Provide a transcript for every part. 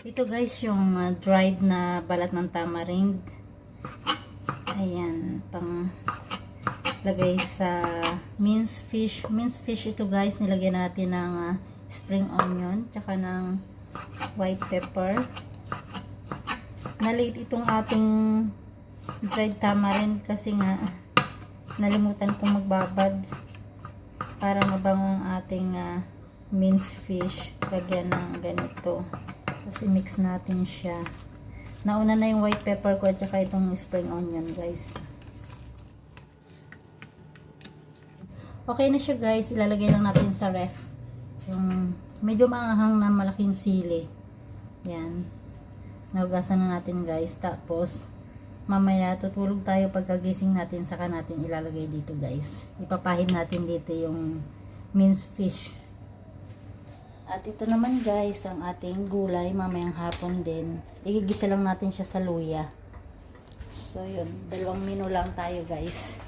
Ito guys, yung dried na balat ng tamarind. Ayan, pang lagay sa minced fish. Minced fish ito guys, nilagyan natin ng spring onion, tsaka ng white pepper. Na-late itong ating dried tamarind kasi nga nalimutan kong magbabad para mabango ang ating minced fish. Lagyan ng ganito. Tapos i-mix natin siya. Nauna na yung white pepper ko at saka itong spring onion guys. Okay na siya guys. Ilalagay lang natin sa ref. Yung medyo maanghang na malaking sili. Yan. Naugasan na natin guys. Tapos mamaya tutulog tayo pagkagising natin, saka natin ilalagay dito guys. Ipapahid natin dito yung minced fish. At ito naman guys ang ating gulay mamayang hapon din. Igigisa lang natin siya sa luya. So yun, 2 mino lang tayo guys.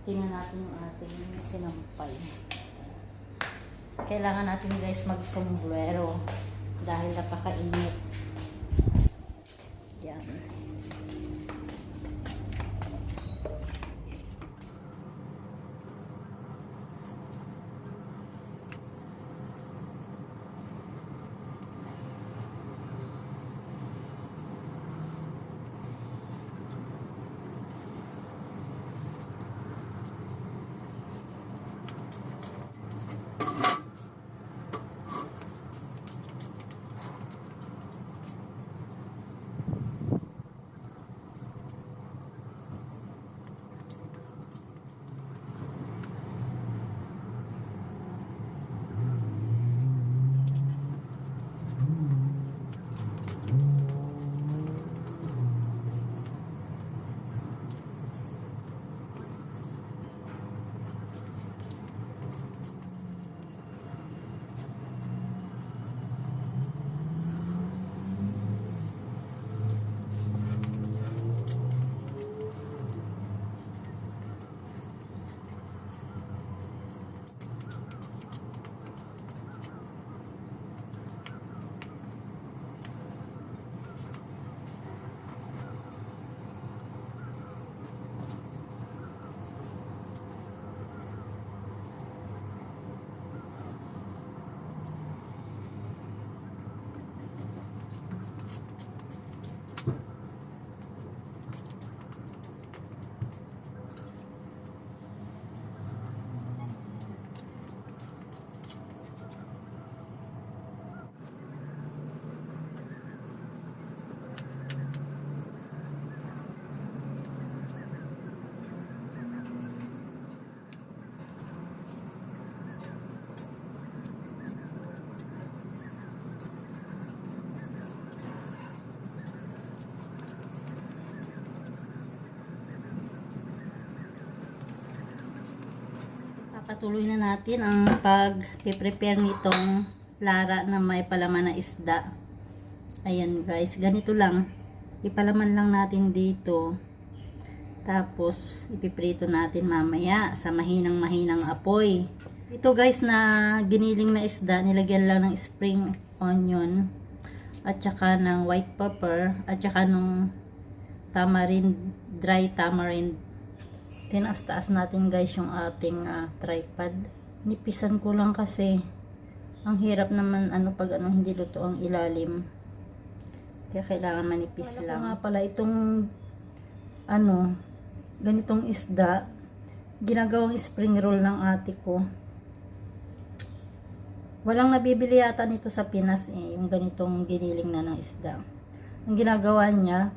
Tingnan natin yung ating sinampay. Kailangan natin guys mag-sombrero dahil napakainit. Yan. Patuloy na natin ang pag-prepare nitong lara na may palaman na isda. Ayan guys, ganito lang. Ipalaman lang natin dito. Tapos ipiprito natin mamaya sa mahinang apoy. Ito guys na giniling na isda, nilagyan lang ng spring onion at saka ng white pepper at saka ng tamarind, dry tamarind. Tinaas-taas natin guys yung ating tripod. Nipisan ko lang kasi ang hirap naman pag hindi luto ang ilalim. Kaya kailangan manipis lang. Nga pala itong ganitong isda, ginagawang spring roll ng ate ko. Walang nabibili yata nito sa Pinas yung ganitong giniling na ng isda. Ang ginagawa niya,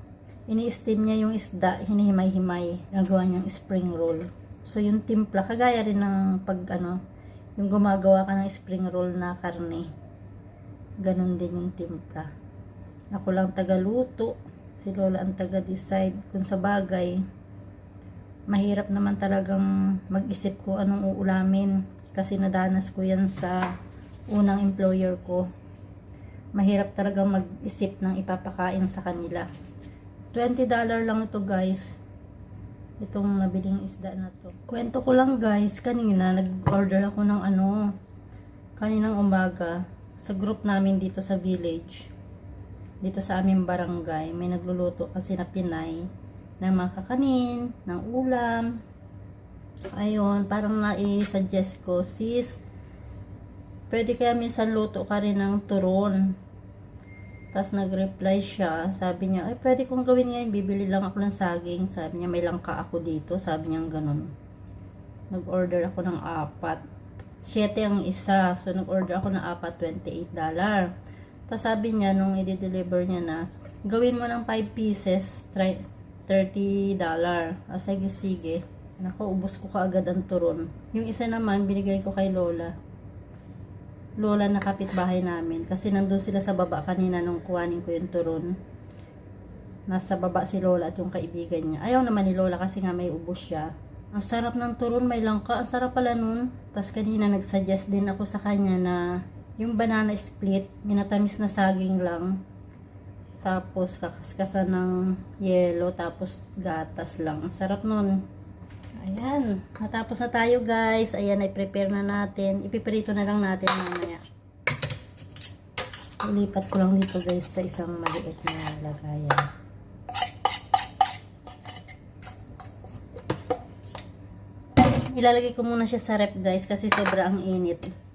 ini-steam niya yung isda, hinihimay-himay, nagawa niyang spring roll. So yung timpla, kagaya rin ng yung gumagawa ka ng spring roll na karne. Ganon din yung timpla. Ako lang tagaluto, si Lola ang taga-decide. Kung sa bagay, mahirap naman talagang mag-isip ko anong uulamin. Kasi nadanas ko yan sa unang employer ko. Mahirap talagang mag-isip ng ipapakain sa kanila. $20 lang ito guys. Itong nabiling isda na to. Kwento ko lang guys, kanina nag-order ako ng kaninang umaga. sa group namin dito sa village, dito sa aming barangay, may nagluluto kasi na Pinay ng mga kakanin, ng ulam. Ayun, parang nai-suggest ko, sis, pwede kaya minsan luto ka rin ng turon. Tapos nag-reply siya, sabi niya, ay pwede kong gawin ngayon, bibili lang ako ng saging. Sabi niya, may langka ako dito, sabi niya ganun. Nag-order ako ng 4. 7 ang isa, so nag-order ako ng 4, $28. Tapos sabi niya, nung i-deliver niya na, gawin mo ng 5 pieces, $30. Sige, sige. Nako, ubos ko kaagad ang turon. Yung isa naman, binigay ko kay Lola na kapitbahay namin. Kasi nandun sila sa baba kanina nung kuhanin ko yung turon. Nasa baba si Lola at yung kaibigan niya. Ayaw naman ni Lola kasi nga may ubos siya. Ang sarap ng turon, may langka. Ang sarap pala nun. Tapos kanina nagsuggest din ako sa kanya na yung banana split, minatamis na saging lang. Tapos kakaskasan ng yelo, tapos gatas lang. Ang sarap nun. Ayan, natapos na tayo guys. Ayan, i-prepare na natin. Ipiprito na lang natin mamaya. Ilipat ko lang dito guys sa isang maliit na lagayan. Ilalagay ko muna siya sa rep guys kasi sobra ang init.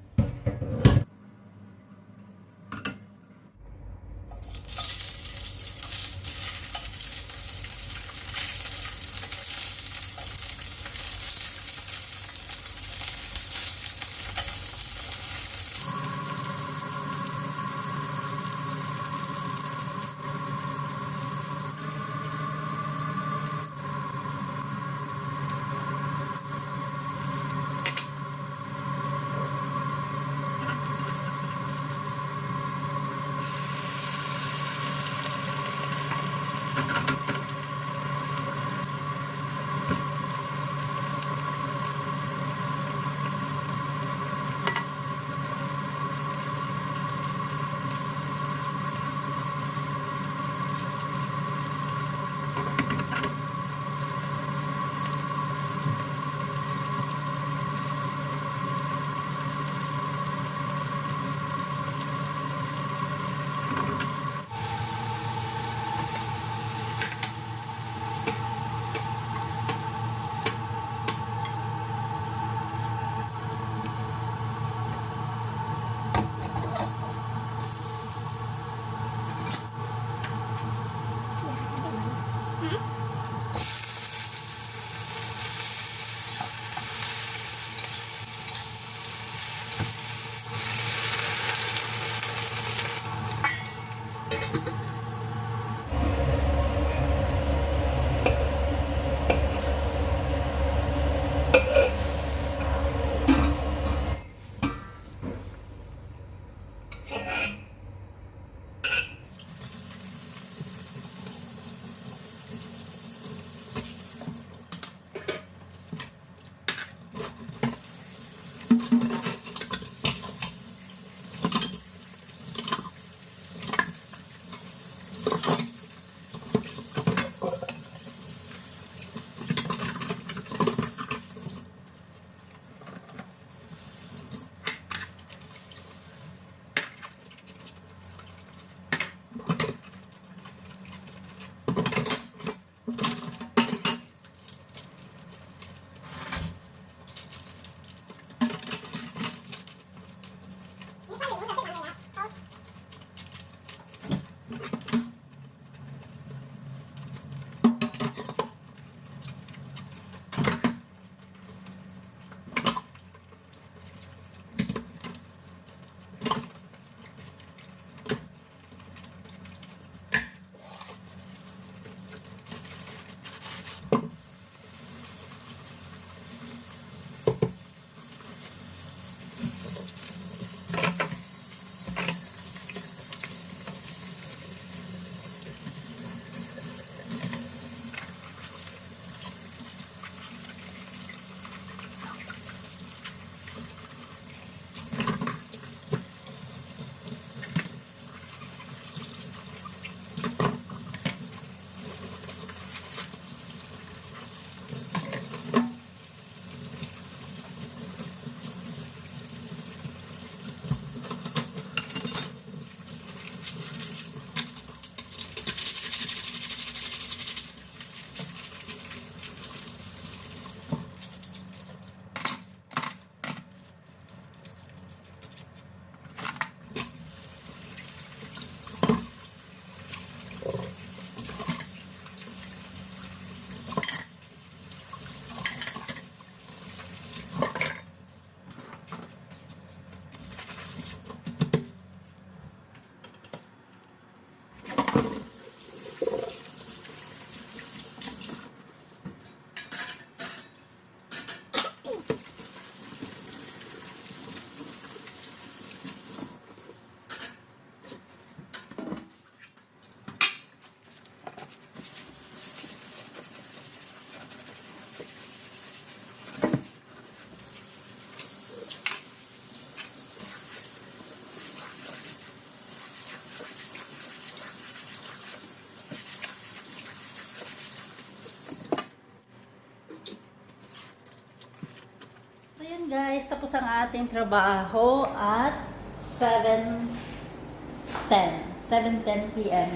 guys, tapos ang ating trabaho at 7:10 p.m.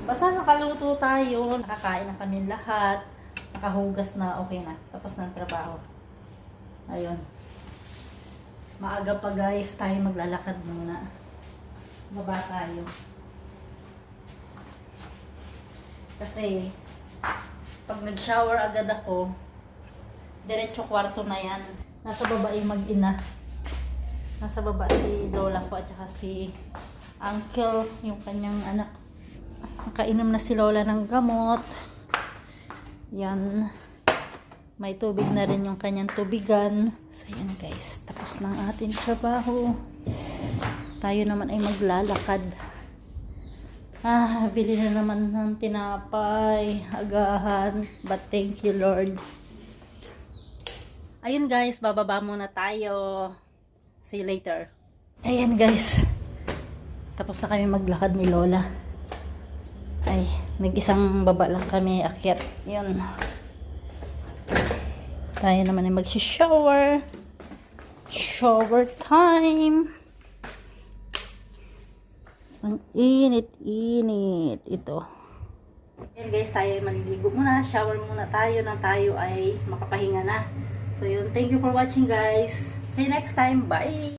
Basta nakaluto tayo, nakakain na kami lahat, nakahugas na, okay na, tapos ng trabaho. Ayun. Maaga pa guys, tayo maglalakad muna. Baba tayo. Kasi, pag nag-shower agad ako, diretso kwarto na yan. Nasa baba yung mag-ina. Nasa baba si lola ko at saka si uncle, yung kanyang anak. Nakainom na si lola ng gamot. Yan. May tubig na rin yung kanyang tubigan. So yan guys, tapos ng ating trabaho. Tayo naman ay maglalakad. Bili na naman ng tinapay, agahan. But thank you Lord. Ayun guys, bababa muna tayo. See you later. Ayan guys. Tapos na kami maglakad ni Lola. Ay, nag-isang baba lang kami akyat. Yun. Tayo naman ay mag-shower. Shower time. Ang init-init. Ito. Ayan guys, tayo ay maliligo muna. Shower muna tayo nang tayo ay makapahinga na. So yun, thank you for watching guys. See you next time. Bye!